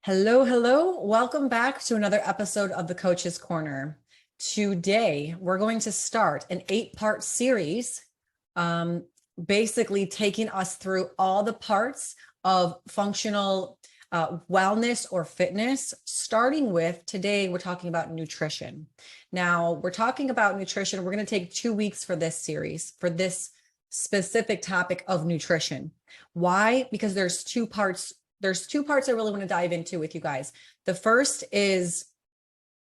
Hello, hello. Welcome back to another episode of the Coach's Corner. Today, we're going to start an 8-part series, um, basically taking us through all the parts of functional wellness or fitness, starting with today, we're talking about nutrition. Now, we're talking about nutrition. We're going to take 2 weeks for this series, for this specific topic of nutrition. Why? Because there's two parts I really want to dive into with you guys. The first is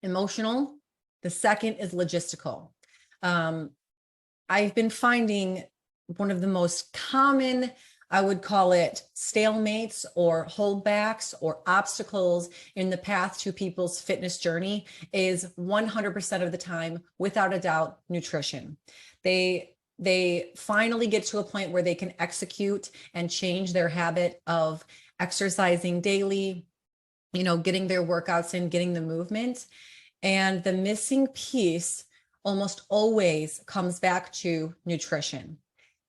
emotional. The second is logistical. I've been finding one of the most common, I would call it stalemates or holdbacks or obstacles in the path to people's fitness journey is 100% of the time, without a doubt, nutrition. They finally get to a point where they can execute and change their habit of exercising daily, getting their workouts in, getting the movement. And the missing piece almost always comes back to nutrition.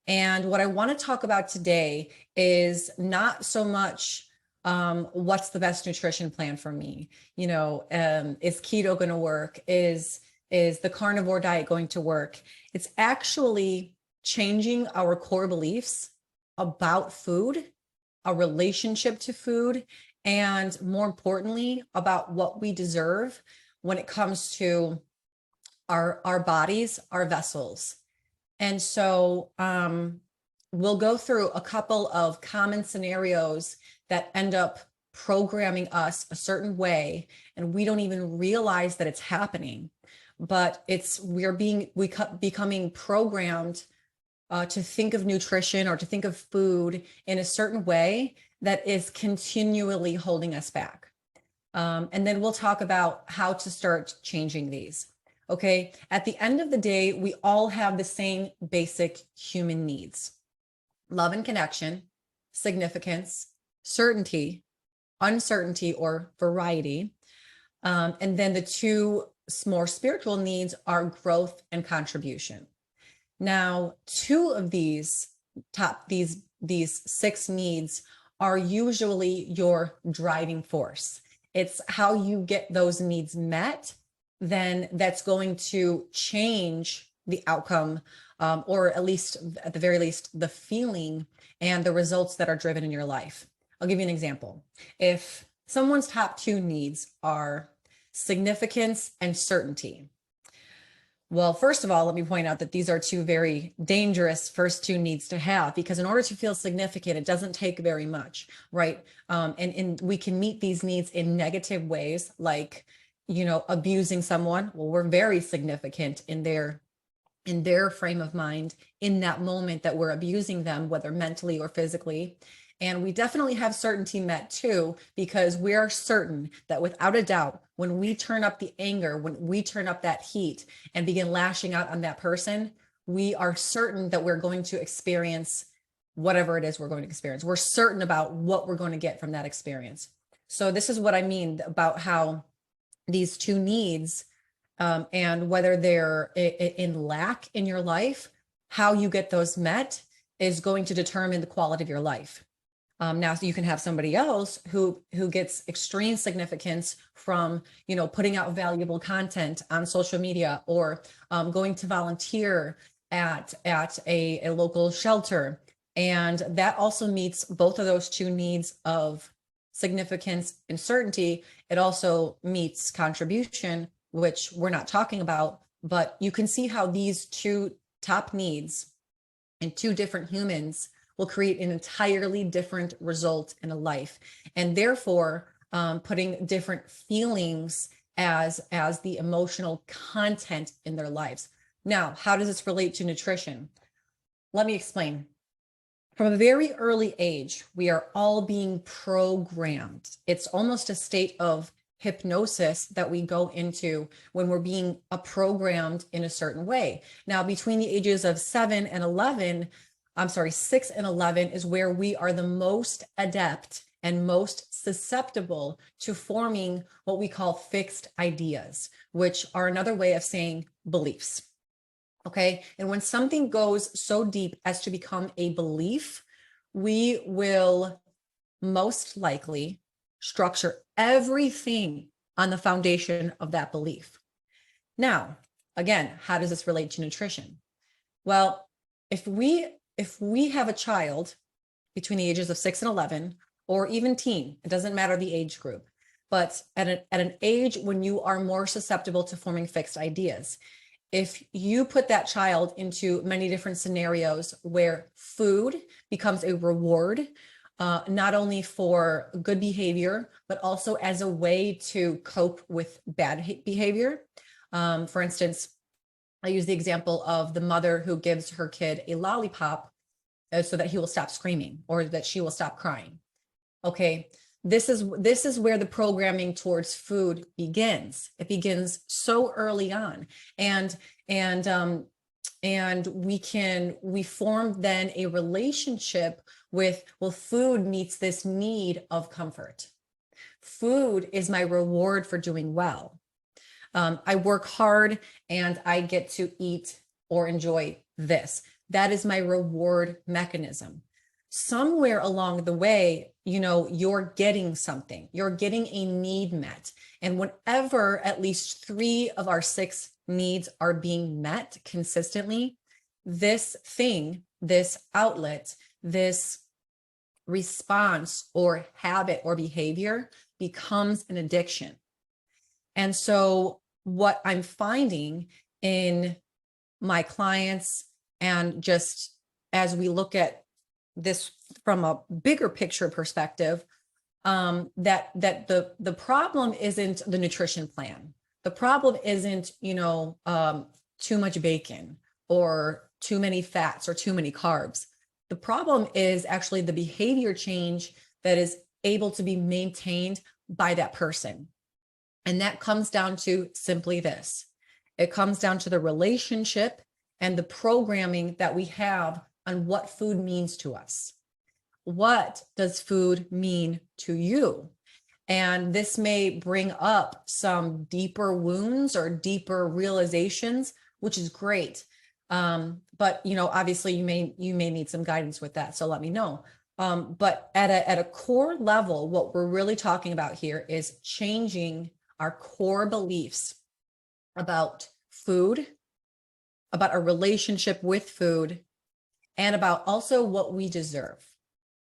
And what I want to talk about today is not so much what's the best nutrition plan for me. Is keto going to work? Is the carnivore diet going to work? It's actually changing our core beliefs about food, a relationship to food, and more importantly, about what we deserve when it comes to our bodies, our vessels. And so we'll go through a couple of common scenarios that end up programming us a certain way, and we don't even realize that it's happening. But we're becoming programmed to think of nutrition or to think of food in a certain way that is continually holding us back. And then we'll talk about how to start changing these. Okay. At the end of the day, we all have the same basic human needs: love and connection, significance, certainty, uncertainty, or variety. And then the two more spiritual needs are growth and contribution. Now, two of these 6 needs are usually your driving force. It's how you get those needs met, then that's going to change the outcome, or at the very least, the feeling and the results that are driven in your life. I'll give you an example. If someone's top 2 needs are significance and certainty, well, first of all, let me point out that these are 2 very dangerous first 2 needs to have, because in order to feel significant, it doesn't take very much, right? And we can meet these needs in negative ways, like, abusing someone. Well, we're very significant in their frame of mind in that moment that we're abusing them, whether mentally or physically. And we definitely have certainty met too, because we are certain that without a doubt, when we turn up the anger, when we turn up that heat and begin lashing out on that person, we are certain that we're going to experience whatever it is we're going to experience. We're certain about what we're going to get from that experience. So this is what I mean about how these 2 needs, and whether they're in lack in your life, how you get those met is going to determine the quality of your life. Now, so you can have somebody else who gets extreme significance from, putting out valuable content on social media, or going to volunteer at a local shelter. And that also meets both of those 2 needs of significance and certainty. It also meets contribution, which we're not talking about, but you can see how these 2 top needs in 2 different humans will create an entirely different result in a life, and therefore putting different feelings as the emotional content in their lives. Now, how does this relate to nutrition? Let me explain. From a very early age, we are all being programmed. It's almost a state of hypnosis that we go into when we're being programmed in a certain way. Now, between the ages of 6 and 11 is where we are the most adept and most susceptible to forming what we call fixed ideas, which are another way of saying beliefs. Okay. And when something goes so deep as to become a belief, we will most likely structure everything on the foundation of that belief. Now, again, how does this relate to nutrition? Well, if we have a child between the ages of 6 and 11, or even teen, it doesn't matter the age group, but at an age when you are more susceptible to forming fixed ideas, if you put that child into many different scenarios where food becomes a reward, not only for good behavior, but also as a way to cope with bad behavior. For instance, I use the example of the mother who gives her kid a lollipop so that he will stop screaming or that she will stop crying. Okay, this is where the programming towards food begins. It begins so early on, and we form then a relationship with, well, food meets this need of comfort. Food is my reward for doing well. I work hard and I get to eat or enjoy this. That is my reward mechanism. Somewhere along the way, you're getting something, you're getting a need met. And whenever at least 3 of our 6 needs are being met consistently, this thing, this outlet, this response or habit or behavior becomes an addiction. And so what I'm finding in my clients, and just as we look at this from a bigger picture perspective, that the problem isn't the nutrition plan. The problem isn't, too much bacon or too many fats or too many carbs. The problem is actually the behavior change that is able to be maintained by that person. And that comes down to simply this. It comes down to the relationship and the programming that we have on what food means to us. What does food mean to you? And this may bring up some deeper wounds or deeper realizations, which is great. But obviously you may need some guidance with that. So let me know. But at a core level, what we're really talking about here is changing our core beliefs about food, about our relationship with food, and about also what we deserve.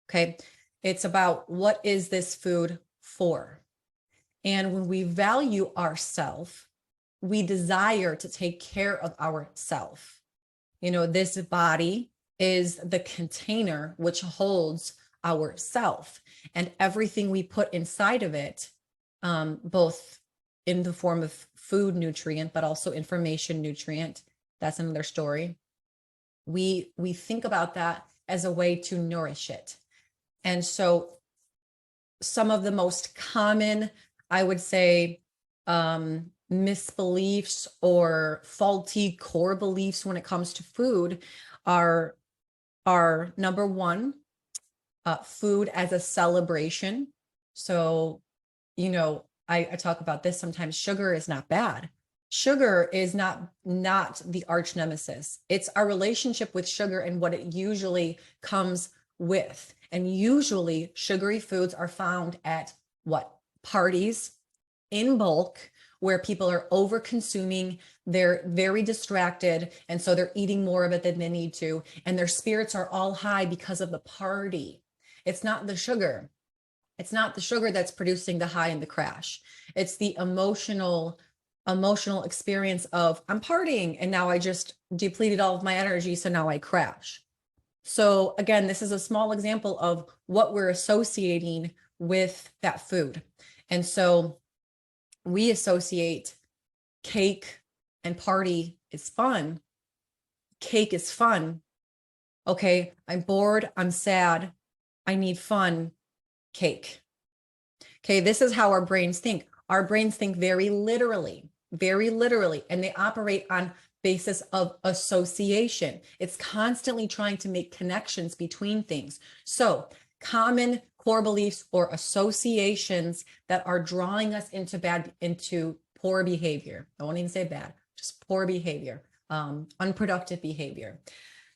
Okay. It's about, what is this food for? And when we value ourself, we desire to take care of ourself. This body is the container which holds our self, and everything we put inside of it, both in the form of food nutrient, but also information nutrient. That's another story. We think about that as a way to nourish it. And so some of the most common, I would say, misbeliefs or faulty core beliefs when it comes to food are number one, food as a celebration. So, I talk about this sometimes. Sugar is not bad. Sugar is not the arch nemesis. It's our relationship with sugar and what it usually comes with. And usually sugary foods are found at what? Parties in bulk, where people are over consuming, they're very distracted, and so they're eating more of it than they need to, and their spirits are all high because of the party. It's not the sugar. It's not the sugar that's producing the high and the crash. It's the emotional experience of, I'm partying and now I just depleted all of my energy, so now I crash. So again, this is a small example of what we're associating with that food. And so we associate cake and party is fun. Cake is fun. Okay, I'm bored, I'm sad, I need fun, cake. Okay, this is how our brains think. Our brains think very literally, and they operate on basis of association. It's constantly trying to make connections between things. So common core beliefs or associations that are drawing us into poor behavior. I won't even say bad, just poor behavior, unproductive behavior.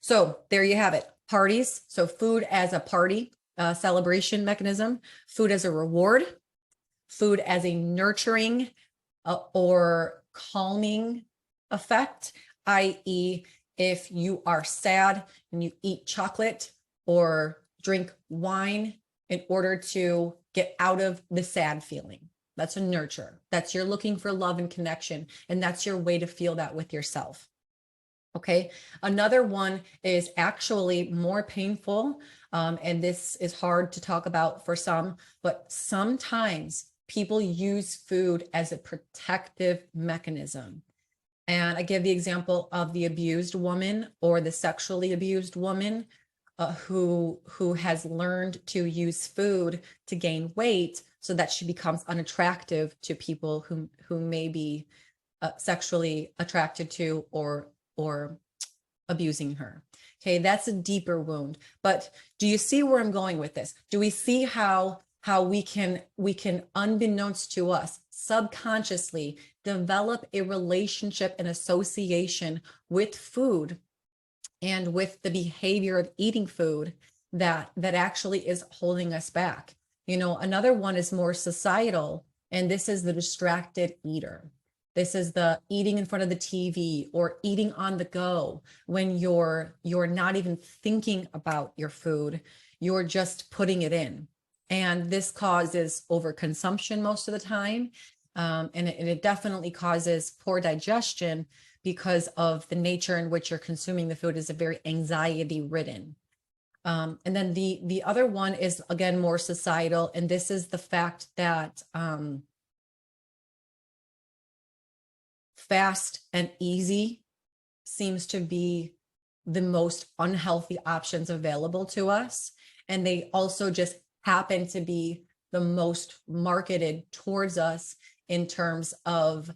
So there you have it. Parties. So food as a party celebration mechanism, food as a reward, food as a nurturing or calming effect, i.e., if you are sad and you eat chocolate or drink wine in order to get out of the sad feeling. That's a nurture. That's you're looking for love and connection, and that's your way to feel that with yourself. Okay. Another one is actually more painful. And this is hard to talk about for some, but sometimes people use food as a protective mechanism. And I give the example of the abused woman or the sexually abused woman who has learned to use food to gain weight so that she becomes unattractive to people who may be sexually attracted to or abusing her. Okay, that's a deeper wound. But do you see where I'm going with this? Do we see how we can unbeknownst to us subconsciously develop a relationship and association with food and with the behavior of eating food that actually is holding us back? Another one is more societal, and this is the distracted eater. This is the eating in front of the TV or eating on the go when you're not even thinking about your food, you're just putting it in. And this causes overconsumption most of the time. And it definitely causes poor digestion because of the nature in which you're consuming the food is a very anxiety ridden. And then the other one is, again, more societal. And this is the fact that fast and easy seems to be the most unhealthy options available to us. And they also just happen to be the most marketed towards us in terms of,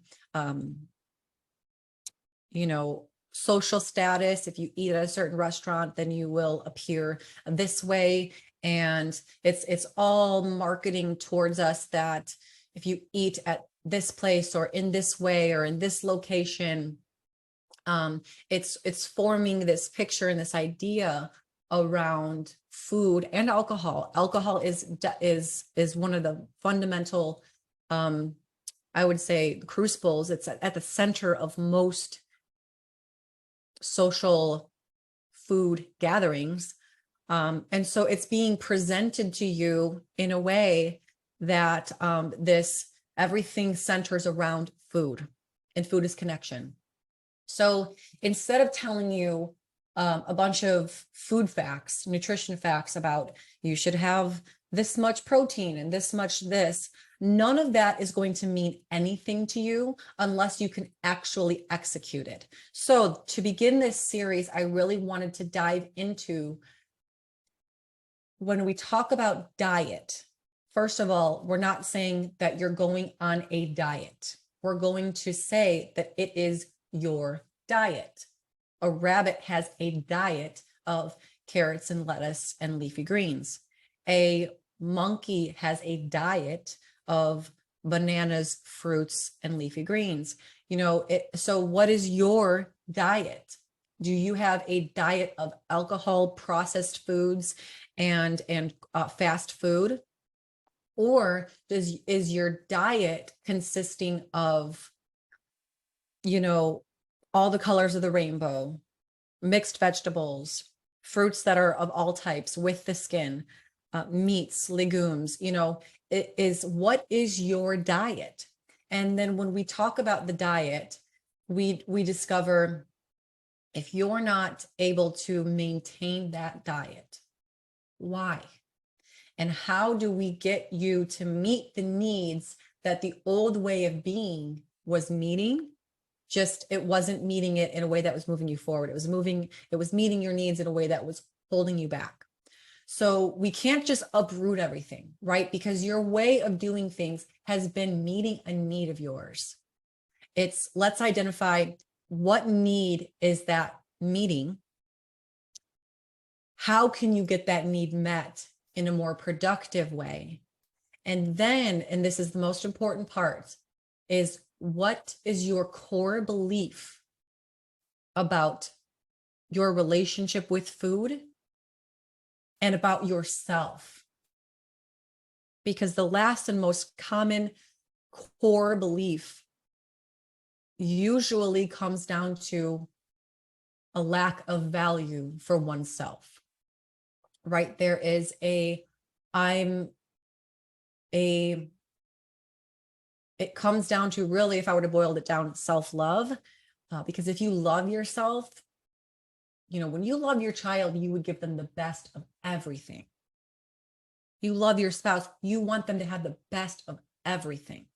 social status. If you eat at a certain restaurant, then you will appear this way. And it's all marketing towards us that if you eat at this place or in this way or in this location, it's forming this picture and this idea around food and alcohol. Alcohol is one of the fundamental, I would say, crucibles. It's at the center of most social food gatherings. And so it's being presented to you in a way that everything centers around food, and food is connection. So instead of telling you a bunch of food facts, nutrition facts about you should have this much protein and this much this, none of that is going to mean anything to you unless you can actually execute it. So to begin this series, I really wanted to dive into, when we talk about diet, first of all, we're not saying that you're going on a diet. We're going to say that it is your diet. A rabbit has a diet of carrots and lettuce and leafy greens. A monkey has a diet of bananas, fruits, and leafy greens. So what is your diet? Do you have a diet of alcohol, processed foods, and fast food? Or is your diet consisting of, all the colors of the rainbow, mixed vegetables, fruits that are of all types with the skin, meats, legumes? What is your diet? And then when we talk about the diet, we discover if you're not able to maintain that diet, why? And how do we get you to meet the needs that the old way of being was meeting? Just it wasn't meeting it in a way that was moving you forward. It was meeting your needs in a way that was holding you back. So we can't just uproot everything, right? Because your way of doing things has been meeting a need of yours. Let's identify what need is that meeting. How can you get that need met in a more productive way? And then, and this is the most important part, is what is your core belief about your relationship with food and about yourself? because the last and most common core belief usually comes down to a lack of value for oneself, right? There is it comes down to, really, if I were to boil it down, self-love. Because if you love yourself, when you love your child, you would give them the best of everything. You love your spouse, you want them to have the best of everything.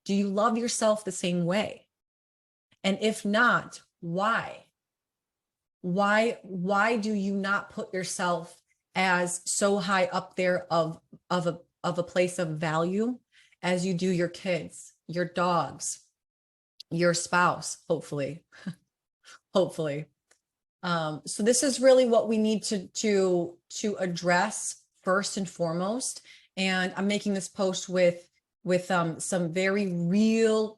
Do you love yourself the same way? And if not, why? Why do you not put yourself as so high up there of a place of value as you do your kids, your dogs, your spouse, hopefully? Hopefully. So this is really what we need to address first and foremost. And I'm making this post with some very real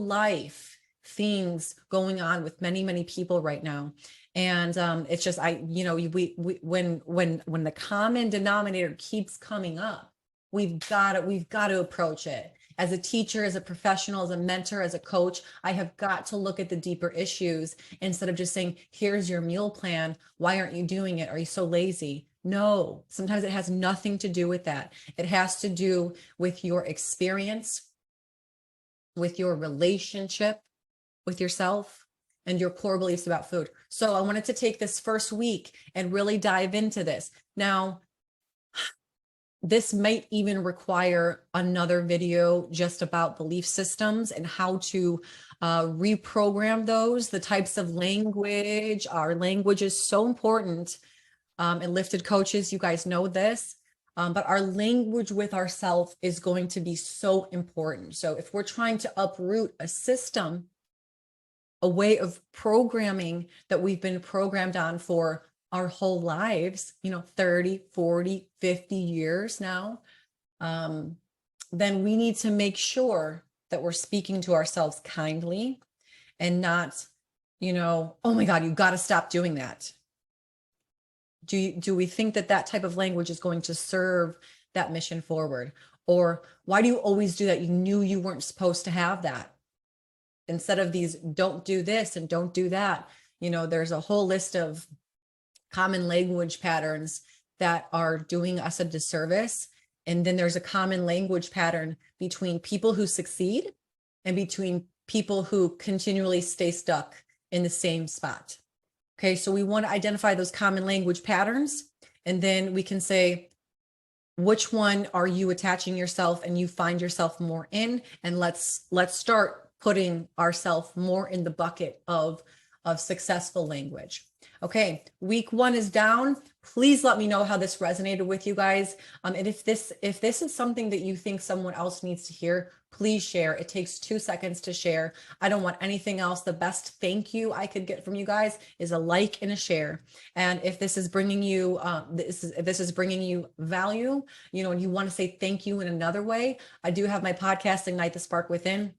life things going on with many people right now. And it's just, when the common denominator keeps coming up, we've got to approach it. As a teacher, as a professional, as a mentor, as a coach, I have got to look at the deeper issues instead of just saying, here's your meal plan. Why aren't you doing it? Are you so lazy? No, sometimes it has nothing to do with that. It has to do with your experience, with your relationship with yourself, and your core beliefs about food. So I wanted to take this first week and really dive into this. Now, this might even require another video just about belief systems and how to reprogram those, the types of language. Our language is so important. And lifted coaches, you guys know this, but our language with ourselves is going to be so important. So if we're trying to uproot a system, a way of programming that we've been programmed on for our whole lives, 30, 40, 50 years now, then we need to make sure that we're speaking to ourselves kindly and not, oh my God, you got to stop doing that. Do we think that type of language is going to serve that mission forward? Or why do you always do that? You knew you weren't supposed to have that. Instead of these, don't do this and don't do that. There's a whole list of common language patterns that are doing us a disservice. And then there's a common language pattern between people who succeed and between people who continually stay stuck in the same spot. Okay, so we want to identify those common language patterns, and then we can say, which one are you attaching yourself and you find yourself more in? And let's start putting ourselves more in the bucket of successful language. Okay, week 1 is down. Please let me know how this resonated with you guys. And if this is something that you think someone else needs to hear, please share. It takes 2 seconds to share. I don't want anything else. The best thank you I could get from you guys is a like and a share. And if this is bringing you, if this is bringing you value, and you want to say thank you in another way, I do have my podcast, Ignite the Spark Within.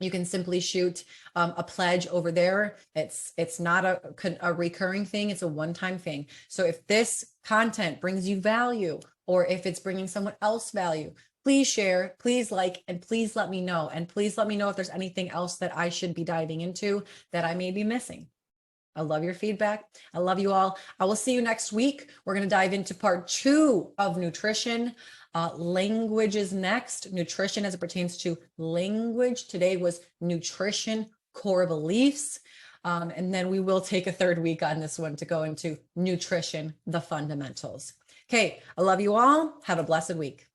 You can simply shoot a pledge over there. It's not a recurring thing. It's a one-time thing. So if this content brings you value, or if it's bringing someone else value, please share, please like, and please let me know. And please let me know if there's anything else that I should be diving into that I may be missing. I love your feedback. I love you all. I will see you next week. We're going to dive into part 2 of nutrition. Language is next. Nutrition as it pertains to language. Today was nutrition, core beliefs. And then we will take a 3rd week on this one to go into nutrition, the fundamentals. Okay. I love you all. Have a blessed week.